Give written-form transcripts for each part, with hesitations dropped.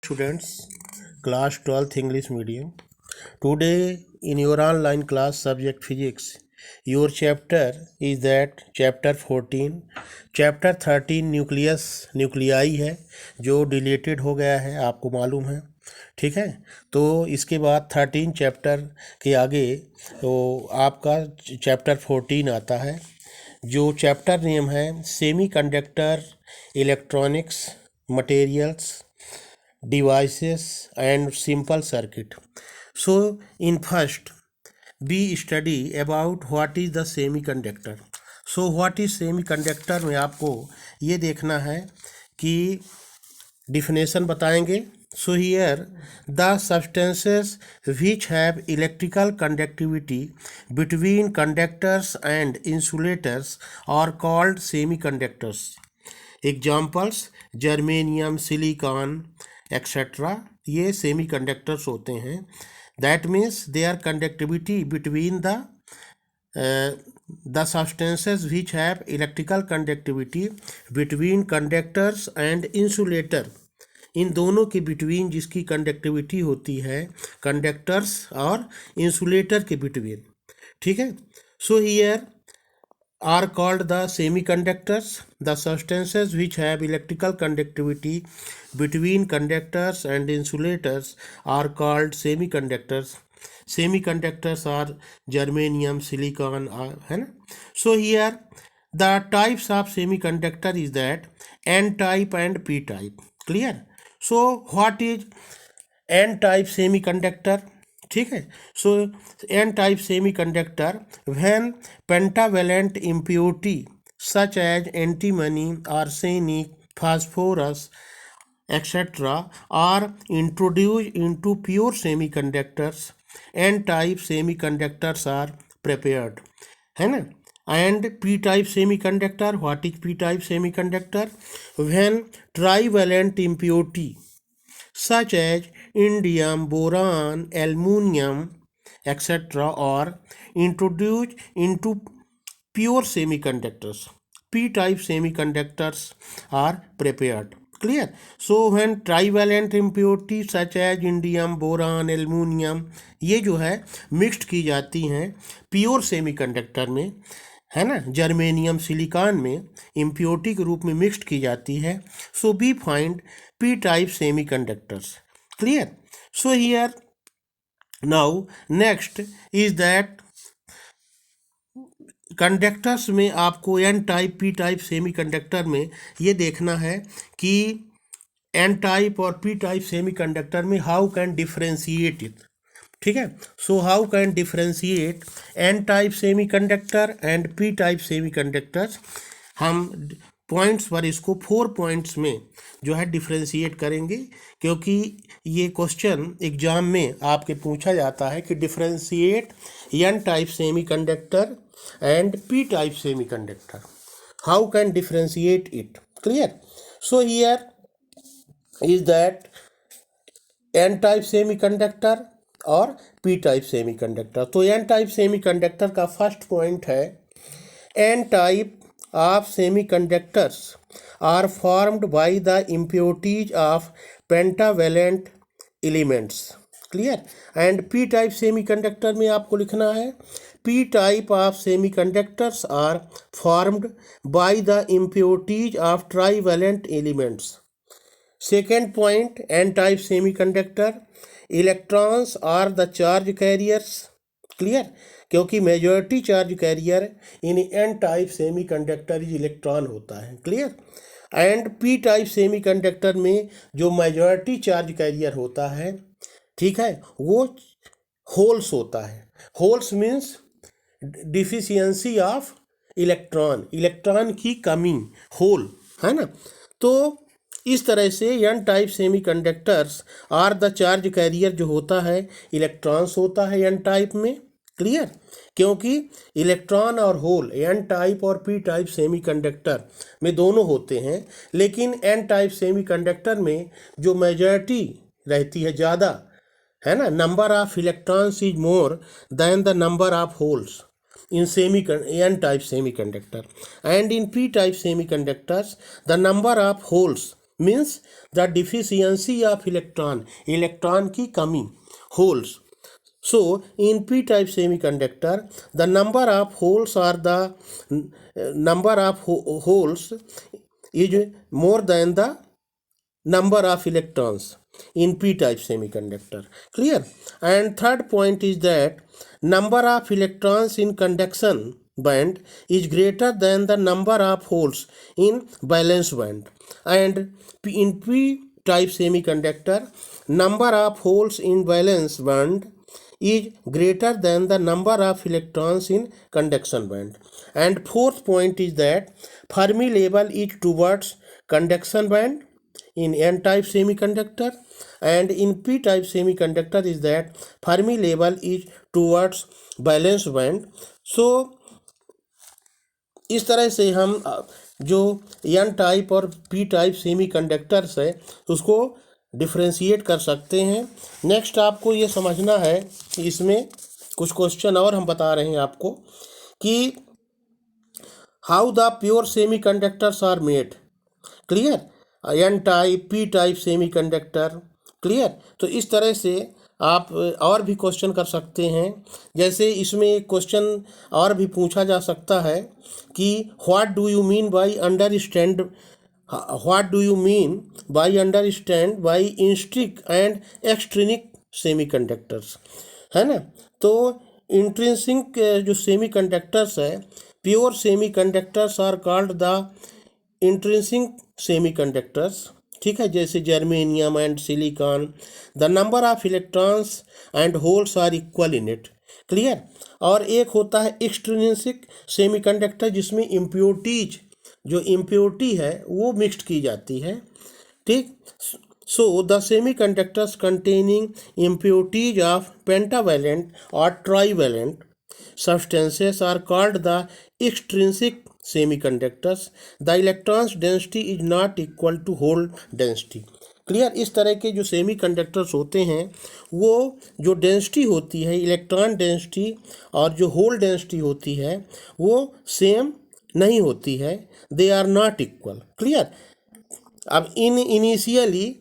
Students, class 12th English medium. Today in your online class subject physics, your chapter is that chapter 14. chapter 13 nuclei है जो deleted हो गया है, आपको मालूम है, ठीक है। तो इसके बाद 13 चैप्टर के आगे तो आपका चैप्टर 14 आता है, जो चैप्टर नेम है semiconductor electronics materials devices and simple circuit. So in first we study about what is the semiconductor. So what is semiconductor में आपको ये देखना है कि definition बताएंगे. So here the substances which have electrical conductivity between conductors and insulators are called semiconductors. Examples germanium, silicon etcetera, ये semiconductors होते हैं. That means their conductivity between the substances which have electrical conductivity between conductors and insulator, इन दोनों के between जिसकी conductivity होती है conductors और इंसुलेटर के बिटवीन, ठीक है. So here are called the semiconductors. The substances which have electrical conductivity between conductors and insulators are called semiconductors. Semiconductors are germanium, silicon, है ना. So here the types of semiconductor is that N type and P type. Clear? So what is N type semiconductor? ठीक है. So N type semiconductor when pentavalent impurity such as antimony, arsenic, phosphorus etcetera are introduce into pure semiconductors, N type semiconductors are prepared, है ना. And P type semiconductor, what is P type semiconductor? When trivalent impurity such as indium, boron, aluminum, etc. are introduced into pure semiconductors. P-type semiconductors are prepared. Clear? So when trivalent impurity such as indium, boron, aluminum ये जो है mixed की जाती हैं pure semiconductor में, है ना, germanium, silicon में इम्प्योरिटी के रूप में मिक्स्ड की जाती है. So we find P type semiconductors. Clear? So here now next is that conductors में आपको N type P type semiconductor में ये देखना है कि एन टाइप और पी टाइप सेमीकंडक्टर में हाउ कैन डिफरेंशिएट इट, ठीक है. So how can differentiate N type semiconductor and P type semiconductors. हम पॉइंट्स पर इसको 4 पॉइंट्स में जो है डिफरेंशिएट करेंगे, क्योंकि ये क्वेश्चन एग्जाम में आपके पूछा जाता है कि differentiate N type semiconductor and P type semiconductor, how can differentiate it. Clear? So here is that N type semiconductor और पी टाइप सेमीकंडक्टर. तो एन टाइप सेमीकंडक्टर का first point है N type of semiconductors are formed by the impurities of pentavalent elements. Clear? And P type semiconductor में आपको लिखना है P type of semiconductors are formed by the impurities of trivalent elements. Second point N type semiconductor electrons are the charge carriers. Clear? क्योंकि majority charge carrier in N type semiconductor electron होता है. Clear? And P type semiconductor में जो majority charge career होता है, ठीक है, वो होल्स होता है. Holes means deficiency of electron, electron की कमी, होल, है ना. तो इस तरह से N type semiconductors are the charge carrier जो होता है इलेक्ट्रॉन्स होता है एन टाइप में. क्लियर? क्योंकि इलेक्ट्रॉन और होल एन टाइप और पी टाइप सेमी कंडक्टर में दोनों होते हैं, लेकिन एन टाइप सेमी कंडक्टर में जो मेजॉरिटी रहती है ज़्यादा, है ना, number of electrons is more than the number of holes in n type semiconductor, and in p type semiconductors the number of holes means the deficiency of electron की कमी, holes. So in p-type semiconductor the number of holes or the number of holes is more than the number of electrons in p-type semiconductor. Clear? And third point is that number of electrons in conduction band is greater than the number of holes in valence band. And in p-type semiconductor number of holes in valence band is greater than the number of electrons in conduction band. And fourth point is that Fermi level is towards conduction band in n-type semiconductor, and in p-type semiconductor is that Fermi level is towards valence band. So इस तरह से हम जो N type और P type semiconductors है उसको differentiate कर सकते हैं. नेक्स्ट आपको ये समझना है कि इसमें कुछ क्वेश्चन और हम बता रहे हैं आपको कि how the pure semiconductors are made. Clear? N type P type semiconductor. Clear? तो इस तरह से आप और भी क्वेश्चन कर सकते हैं. जैसे इसमें एक क्वेश्चन और भी पूछा जा सकता है कि what do you mean by understand by intrinsic and extrinsic semiconductors, है ना. तो इंट्रिंसिक जो सेमीकंडक्टर्स है, pure semiconductors are called the intrinsic semiconductors. ठीक है, जैसे germanium and silicon. The number of electrons and holes are equal in it. Clear? और एक होता है एक्सट्रिंसिक सेमीकंडक्टर जिसमें इम्प्योरिटीज, जो इम्प्योरिटी है वो मिक्स्ड की जाती है. ठीक. So the semiconductors containing impurities of pentavalent और trivalent substances are called the extrinsic semiconductors. The electrons density is not equal to hole density. Clear? इस तरह के जो सेमीकंडक्टर्स होते हैं वो जो डेंसिटी होती है, इलेक्ट्रॉन डेंसिटी और जो होल डेंसिटी होती है वो सेम नहीं होती है. They are not equal. Clear? अब इनिशियली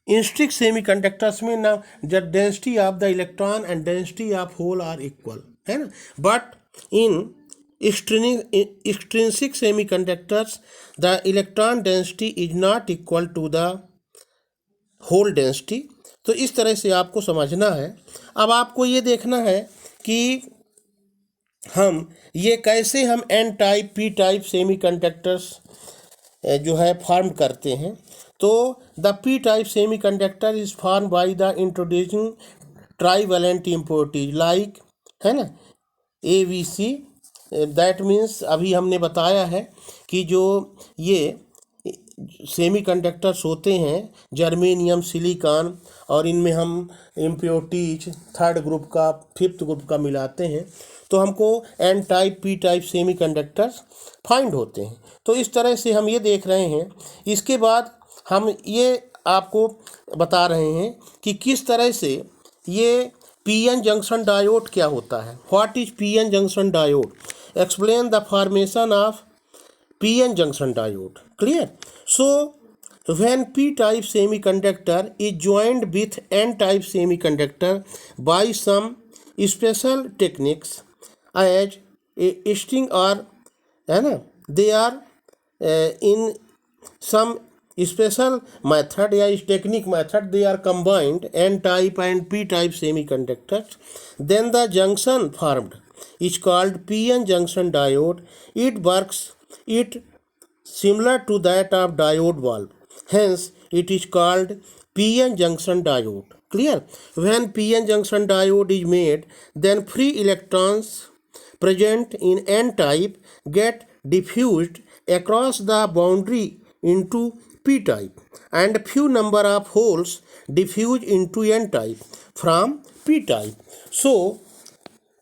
इंस्ट्रिक सेमीकंडक्टर्स में ना the density of the electron and density of hole are equal, है ना. But in extrinsic semiconductors the electron density is not equal to the hole density. तो इस तरह से आपको समझना है. अब आपको ये देखना है कि हम ये कैसे हम N type P type semiconductors जो है फॉर्म करते हैं. तो the P type semiconductor is form by the introducing trivalent impurities like, है ना, ABC. दैट मीन्स अभी हमने बताया है कि जो ये सेमीकंडक्टर्स होते हैं जर्मेनियम, सिलिकॉन, और इनमें हम इम्प्योरिटीज थर्ड ग्रुप का, फिफ्थ ग्रुप का मिलाते हैं तो हमको N type P type semiconductors find होते हैं. तो इस तरह से हम ये देख रहे हैं. इसके बाद हम ये आपको बता रहे हैं कि किस तरह से ये पीएन जंक्शन डायोड क्या होता है. What is PN junction diode? Explain the formation of PN junction diode. Clear? So when p-type semiconductor is joined with n-type semiconductor by some special techniques as a string or, है ना, they are in some special method या technique method they are combined n-type and p-type semiconductors, then the junction formed is called p-n junction diode. It works similar to that of diode valve, hence it is called p-n junction diode. Clear? When p-n junction diode is made, then free electrons present in n-type get diffused across the boundary into p-type, and few number of holes diffuse into n-type from p-type. So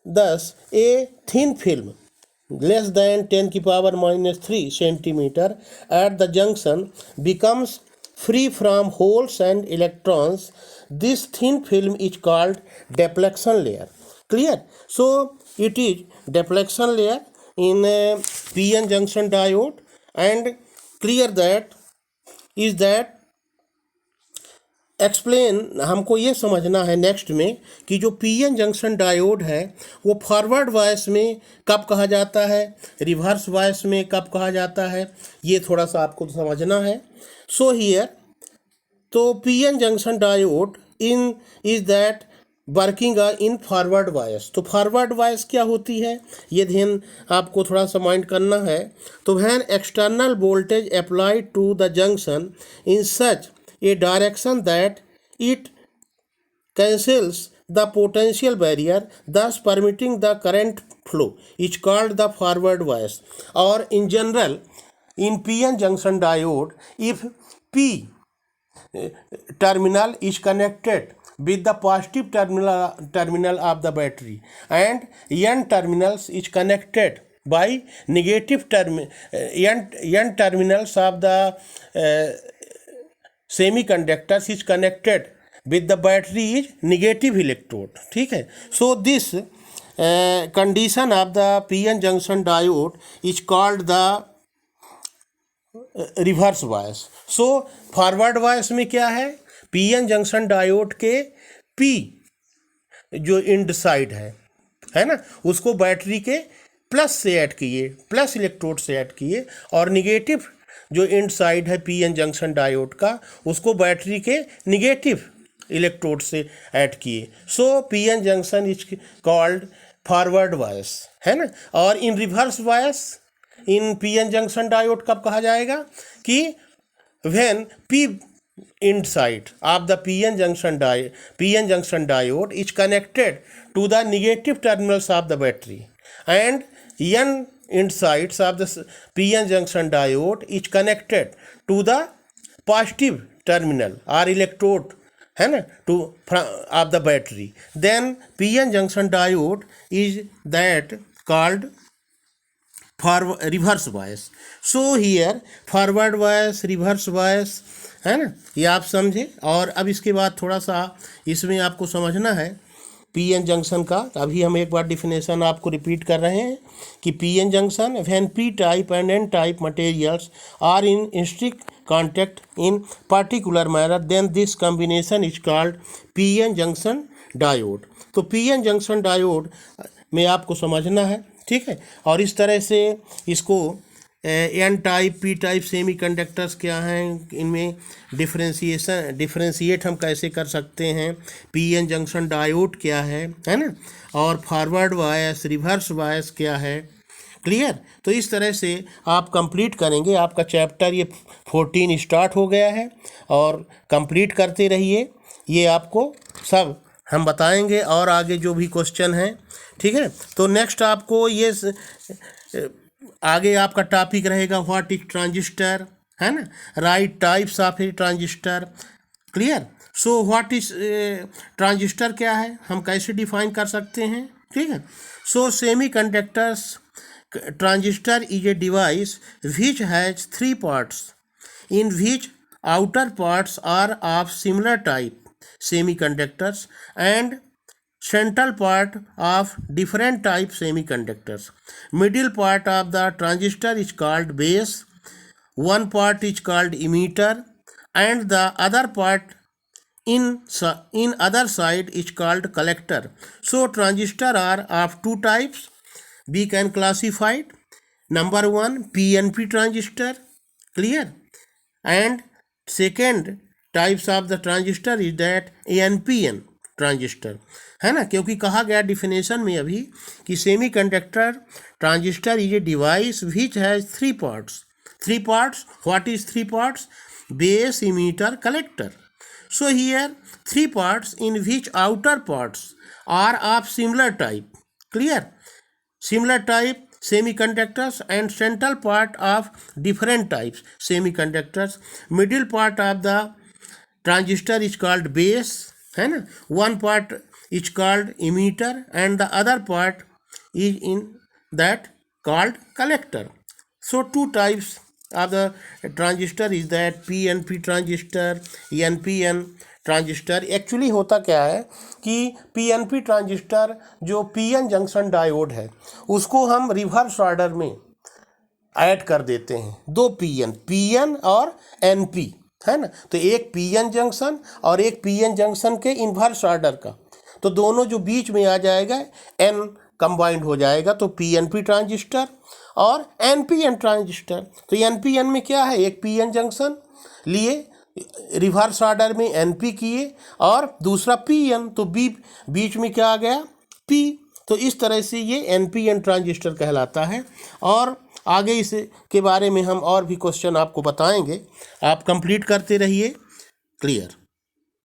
thus a thin film less than 10 की power -3 centimeter at the junction becomes free from holes and electrons. This thin film is called depletion layer. Clear? So it is depletion layer in PN junction diode. And clear that is that explain, हमको ये समझना है next में कि जो PN junction diode है वो forward bias में कब कहा जाता है, रिवर्स वॉइस में कब कहा जाता है, ये थोड़ा सा आपको समझना है. सो हियर तो PN junction diode in is that working in forward bias. तो फॉरवर्ड वायस क्या होती है ये ध्यान आपको थोड़ा सा माइंड करना है. तो when external voltage applied to the junction in such a direction that it cancels the potential barrier, thus permitting the current flow, is called the forward bias. Or in general, in PN junction diode, if P terminal is connected with the positive terminal of the battery and N terminals is connected by negative N terminals of the semiconductors is connected with the battery is negative electrode. ठीक है. So this condition of the PN junction diode is called the reverse bias. So forward bias में क्या है, PN junction diode के P जो end side है ना, उसको बैटरी के प्लस से ऐड किए, प्लस इलेक्ट्रोड से ऐड किए, और निगेटिव जो इंड साइड है पीएन जंक्शन डायोड का उसको बैटरी के निगेटिव इलेक्ट्रोड से ऐड किए. So PN junction is called forward bias, है ना. और in reverse bias in PN junction diode कब कहा जाएगा कि when P inside of the PN junction diode is connected to the negative terminals of the battery and N insides of the PN junction diode is connected to the positive terminal or electrode, है ना, to of the battery, then PN junction diode is that called reverse bias. So here forward bias, reverse bias, है ना, ये आप समझे. और अब इसके बाद थोड़ा सा इसमें आपको समझना है पीएन जंक्शन का. अभी हम एक बार डिफिनेशन आपको रिपीट कर रहे हैं कि PN junction when P type and N type materials are in strict contact in particular manner then this combination is called PN junction diode. तो पीएन जंक्शन डायोड में आपको समझना है, ठीक है. और इस तरह से इसको N type P type semiconductors क्या हैं, इनमें डिफ्रेंशिएट हम कैसे कर सकते हैं, पीएन जंक्शन डायोड क्या है ना, और फॉरवर्ड बायस, रिवर्स बायस क्या है. क्लियर. तो इस तरह से आप कंप्लीट करेंगे. आपका चैप्टर ये 14 स्टार्ट हो गया है और कंप्लीट करते रहिए. ये आपको सब हम बताएंगे और आगे जो भी क्वेश्चन हैं, ठीक है. तो नेक्स्ट आपको ये आगे आपका टॉपिक रहेगा व्हाट इज ट्रांजिस्टर, है ना, right types of A transistor. Clear. So what is transistor क्या है, हम कैसे डिफाइन कर सकते हैं, ठीक है. So semiconductors transistor is a device which has 3 parts in which outer parts are of similar type semiconductors and central part of different type semiconductors. Middle part of the transistor is called base, one part is called emitter and the other part in other side is called collector. So transistor are of 2 types we can classify. Number 1 PNP transistor, clear, and second types of the transistor is that NPN transistor, है ना. क्योंकि कहा गया definition में अभी कि semi conductor transistor is a device which has 3 parts. 3 parts, what is 3 parts? Base, emitter, collector. So here 3 parts in which outer parts are of similar type, clear, similar type semiconductors and central part of different types semiconductors. Middle part of the transistor is called base, है ना. one part is called emitter and the other part is in that called collector. So 2 types of the transistor is that PNP transistor, NPN transistor. Actually होता क्या है कि PNP transistor जो PN junction diode है उसको हम reverse order में add कर देते हैं. 2 पीएन और एनपी, है ना। तो एक पीएन जंक्शन और एक पीएन जंक्शन के इन्वर्स ऑर्डर का, तो दोनों जो बीच में आ जाएगा एन कंबाइंड हो जाएगा, तो पीएनपी ट्रांजिस्टर और एनपीएन ट्रांजिस्टर। तो एनपीएन में क्या है, एक पीएन जंक्शन लिए, रिवर्स ऑर्डर में एनपी किए और दूसरा पीएन, तो बीच में क्या आ गया, पी। तो इस तरह से ये एनपीएन ट्रांजिस्टर कहलाता है। और आगे इस के बारे में हम और भी क्वेश्चन आपको बताएंगे, आप कंप्लीट करते रहिए। क्लियर।